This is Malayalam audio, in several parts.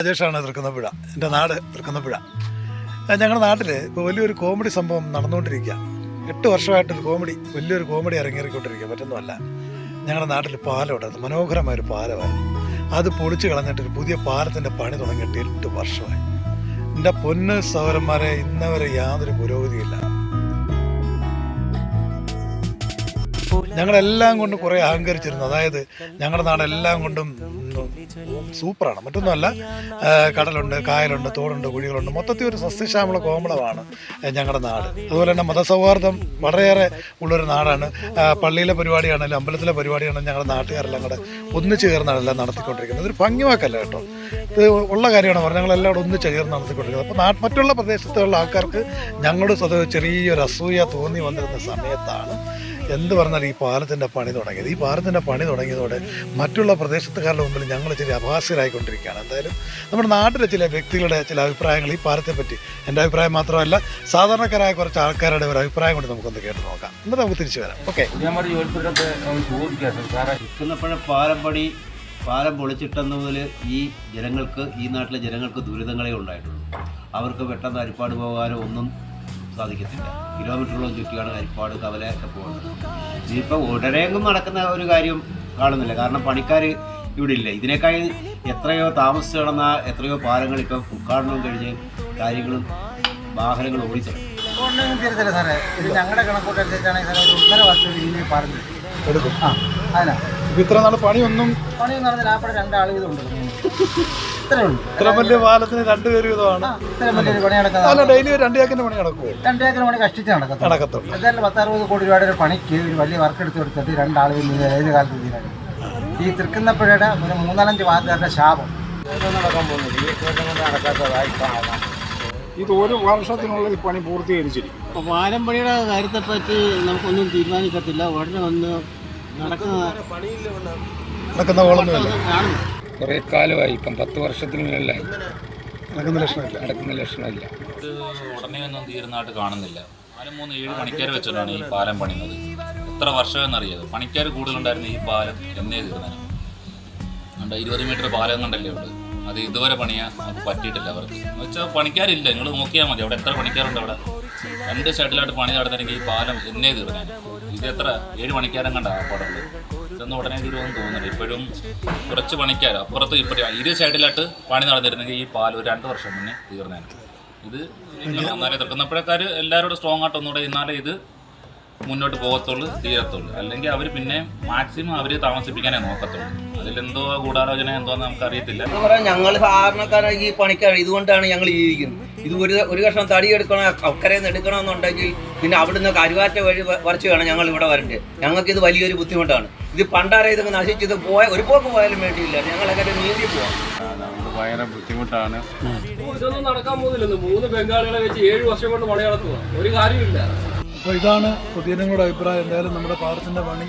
രാജേഷാണ് തൃക്കുന്നപ്പുഴ. എൻ്റെ നാട് തൃക്കുന്നപ്പുഴ. ഞങ്ങളുടെ നാട്ടിൽ ഇപ്പോൾ വലിയൊരു കോമഡി സംഭവം നടന്നുകൊണ്ടിരിക്കുക. 8 വർഷമായിട്ടൊരു വലിയൊരു കോമഡി ഇറങ്ങിക്കൊണ്ടിരിക്കുക. പറ്റുന്നതല്ല, ഞങ്ങളുടെ നാട്ടിൽ പാലം ഉണ്ടായിരുന്നു, മനോഹരമായൊരു പാലമായിരുന്നു. അത് പൊളിച്ച് കളഞ്ഞിട്ട് ഒരു പുതിയ പാലത്തിൻ്റെ പണി തുടങ്ങിയിട്ട് 8 വർഷമായി. എൻ്റെ പൊന്ന് സഹോദരന്മാരെ, ഇന്നവരെ യാതൊരു പുരോഗതിയില്ല. ഞങ്ങളെല്ലാം കൊണ്ടും കുറേ അഹങ്കരിച്ചിരുന്നു. അതായത് ഞങ്ങളുടെ നാടെല്ലാം കൊണ്ടും സൂപ്പറാണ്, മറ്റൊന്നുമല്ല. കടലുണ്ട്, കായലുണ്ട്, തോടുണ്ട്, കുഴികളുണ്ട്, മൊത്തത്തിൽ ഒരു സസ്യശ്യാമള കോമളമാണ് ഞങ്ങളുടെ നാട്. അതുപോലെ തന്നെ മതസൗഹാർദ്ദം വളരെയേറെ ഉള്ളൊരു നാടാണ്. പള്ളിയിലെ പരിപാടിയാണെങ്കിലും അമ്പലത്തിലെ പരിപാടിയാണെങ്കിലും ഞങ്ങളുടെ നാട്ടുകാരെല്ലാം കൂടെ ഒന്നിച്ചു ചേർന്നാണ് എല്ലാം നടത്തിക്കൊണ്ടിരിക്കുന്നത്. ഇതൊരു ഭംഗിവാക്കല്ല കേട്ടോ, ഇത് ഉള്ള കാര്യമാണ് പറഞ്ഞാൽ ഞങ്ങളെല്ലാം കൂടെ ഒന്നിച്ചു ചേർന്ന് നടത്തിക്കൊണ്ടിരിക്കുന്നത്. അപ്പോൾ മറ്റുള്ള പ്രദേശത്തുള്ള ആൾക്കാർക്ക് ഞങ്ങളുടെ സ്വതവേ ചെറിയൊരു അസൂയ തോന്നി വന്നിരുന്ന സമയത്താണ് എന്ത് പറഞ്ഞാൽ ഈ പാലത്തിൻ്റെ പണി തുടങ്ങിയത്. ഈ പാലത്തിൻ്റെ പണി തുടങ്ങിയതോടെ മറ്റുള്ള പ്രദേശത്തുകാരുടെ മുമ്പിൽ ഞങ്ങൾ ചില അപഹാസ്യരായിക്കൊണ്ടിരിക്കുകയാണ്. എന്തായാലും നമ്മുടെ നാട്ടിലെ ചില വ്യക്തികളുടെ ചില അഭിപ്രായങ്ങൾ ഈ പാലത്തെ പറ്റി, എൻ്റെ അഭിപ്രായം മാത്രമല്ല, സാധാരണക്കാരായ കുറച്ച് ആൾക്കാരുടെ ഒരു അഭിപ്രായം കൊണ്ട് നമുക്കൊന്ന് കേട്ട് നോക്കാം. എന്നിട്ട് നമുക്ക് തിരിച്ചു വരാം. ഓക്കെ. പാലം പൊളിച്ചിട്ടെന്ന് മുതൽ ഈ നാട്ടിലെ ജനങ്ങൾക്ക് ദുരിതങ്ങളെ ഉണ്ടായിട്ടുള്ളൂ. അവർക്ക് പെട്ടെന്ന് അരിപ്പാട് പോകാനോ ഒന്നും സാധിക്കത്തില്ല. കിലോമീറ്ററോളം ചുറ്റിയാണ് അരിപ്പാട് കവലയൊക്കെ പോകുന്നത്. ഇതിപ്പോൾ ഉടനെയെങ്കിലും നടക്കുന്ന ഒരു കാര്യം കാണുന്നില്ല. കാരണം പണിക്കാർ ഇവിടെ ഇല്ല. ഇതിനേക്കാൾ എത്രയോ താമസിച്ച് കിടന്ന എത്രയോ പാലങ്ങൾ ഇപ്പോൾ ഉദ്ഘാടനവും കഴിഞ്ഞ് കാര്യങ്ങളും വാഹനങ്ങൾ ഓടിച്ചത്. തിരിച്ചല്ല സാറേ, ഇത് ഞങ്ങളുടെ കണക്കൂട്ടനുസരിച്ചാണെങ്കിൽ സാറേ ഒരു 1.5 വർഷം രീതിയിൽ പറഞ്ഞു എടുക്കും. അതിനാ ഇത്ര നാൾ പണിയൊന്നും നടന്നില്ല. ആ പണി 2 ആൾ വീതമുണ്ട്. ഇത്ര വലിയ പാലത്തിന് 2 പേര് വീതമാണ്. ഇത്രയും വലിയൊരു പണി നടക്കുന്നത് ഡെയിലി 2 ഏക്കറിന്റെ പണി നടക്കുമോ? 2 ഏക്കർ പണി കഷ്ടിച്ച് നടക്കത്തുള്ളൂ. എന്തായാലും 10-60 കോടി രൂപയുടെ ഒരു പണിക്ക് ഒരു വലിയ വർക്ക് എടുത്ത് കൊടുത്തിട്ട് 2 ആൾ ഏത് കാലത്ത് തീരാണ്. ഈ തൃക്കുന്നപ്പുഴയുടെ ഒരു 3-4 വാർഡുകാരുടെ ശാപം നടക്കാൻ പോകുന്നത്. ഈ കൊണ്ട് നടക്കാത്തതായി കാണാം. ഇത് 1 വർഷത്തിനുള്ളിൽ പണി പൂർത്തീകരിച്ചിരിക്കും. അപ്പോൾ പാലം പണിയുടെ കാര്യത്തെപ്പറ്റി നമുക്കൊന്നും തീരുമാനിക്കത്തില്ല. ഉടനെ വന്ന് നടക്കുന്ന ഓളൊന്നുമില്ല. കുറേ കാലമായി, ഇപ്പം 10 വർഷത്തിന് മേളിലായി. നടക്കുന്ന ലക്ഷണമില്ല. ഇത് ഉടനെ ഒന്നും തീരുന്നതായിട്ട് കാണുന്നില്ല. 4-3-7 പണിക്കാർ വെച്ചിട്ടാണ് ഈ പാലം പണിയുന്നത്. എത്ര വർഷമെന്നറിയാതെ പണിക്കാർ കൂടുതലുണ്ടായിരുന്നു ഈ പാലം എന്നേ തീർന്നതിന്. 20 മീറ്റർ പാലം കണ്ടല്ലേ ഉണ്ട്. അത് ഇതുവരെ പണിയാൻ നമുക്ക് പറ്റിയിട്ടില്ല അവർക്ക്. എന്ന് വെച്ചാൽ പണിക്കാരില്ല. നിങ്ങൾ നോക്കിയാൽ മതി, അവിടെ എത്ര പണിക്കാരുണ്ട്. അവിടെ 2 സൈഡിലായിട്ട് പണി നടന്നില്ലെങ്കിൽ ഈ പാലം എന്നേ തീർന്നേനെ. ഇത് എത്ര 7 പണിക്കാരം കണ്ട അവിടെ ഉള്ളത്. ഇതൊന്നും ഉടനെ തീരുമെന്ന് തോന്നുന്നില്ല. ഇപ്പോഴും കുറച്ച് പണിക്കാർ അപ്പുറത്ത് ഇപ്പോൾ 2 സൈഡിലായിട്ട് പണി നടന്നിരുന്നെങ്കിൽ ഈ പാലം ഒരു 2 വർഷം മുന്നേ തീർന്നേനെ. ഇത് എന്നാലേ തൃക്കുന്നപ്പുഴക്കാർ എല്ലാവരോടും സ്ട്രോങ് ആയിട്ട് ഒന്നുകൂടെ ഇന്നാലേ ഇത് മുന്നോട്ട് പോകത്തുള്ളൂ, തീരത്തുള്ളൂ. അല്ലെങ്കിൽ അവർ പിന്നെ മാക്സിമം അവർ താമസിപ്പിക്കാനേ നോക്കത്തുള്ളൂ. അതിലെന്തോ ഗൂഢാലോചന എന്തോന്ന് നമുക്ക് അറിയത്തില്ല. ഞങ്ങൾ സാധാരണക്കാരായി ഈ പണിക്കാർ ഇതുകൊണ്ടാണ് ഞങ്ങൾ ജീവിക്കുന്നത്. ഇത് ഒരു കഷ്ണം തടി എടുക്കണം, അക്കരയിൽ നിന്ന് എടുക്കണമെന്നുണ്ടെങ്കിൽ പിന്നെ അവിടുന്ന് കരുവാറ്റ വഴി വരച്ച് വേണം ഞങ്ങൾ ഇവിടെ വരണ്ടേ. ഞങ്ങൾക്ക് ഇത് വലിയൊരു ബുദ്ധിമുട്ടാണ്. ഇത് പണ്ടാരെ ഇതൊക്കെ നശിച്ചത് ഒരു പോക്ക് പോയാലും വേണ്ടിയില്ല. ഞങ്ങളൊക്കെ നീന്തി പോവാം. നമുക്ക് ഭയങ്കര ബുദ്ധിമുട്ടാണ്. ഇതൊന്നും നടക്കാൻ പോകുന്നില്ലെന്ന് 3 ബംഗാളികളെ വെച്ച് 7 വർഷം കൊണ്ട് പണി നടത്തുക ഒരു കാര്യമില്ല. അപ്പോൾ ഇതാണ് പൊതുജനങ്ങളുടെ അഭിപ്രായം. എന്തായാലും നമ്മുടെ പാലത്തിൻ്റെ പണി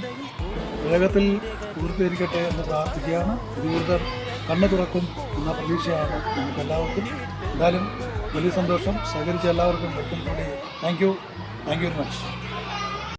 വേഗത്തിൽ പൂർത്തീകരിക്കട്ടെ എന്ന് പ്രാർത്ഥിക്കുകയാണ്. അധികൃതർ കണ്ണു തുറക്കും എന്ന പ്രതീക്ഷയാണ് നമുക്ക് എല്ലാവർക്കും. എന്തായാലും വലിയ സന്തോഷം. സഹകരിച്ച എല്ലാവർക്കും താങ്ക് യു വെരി മച്ച്.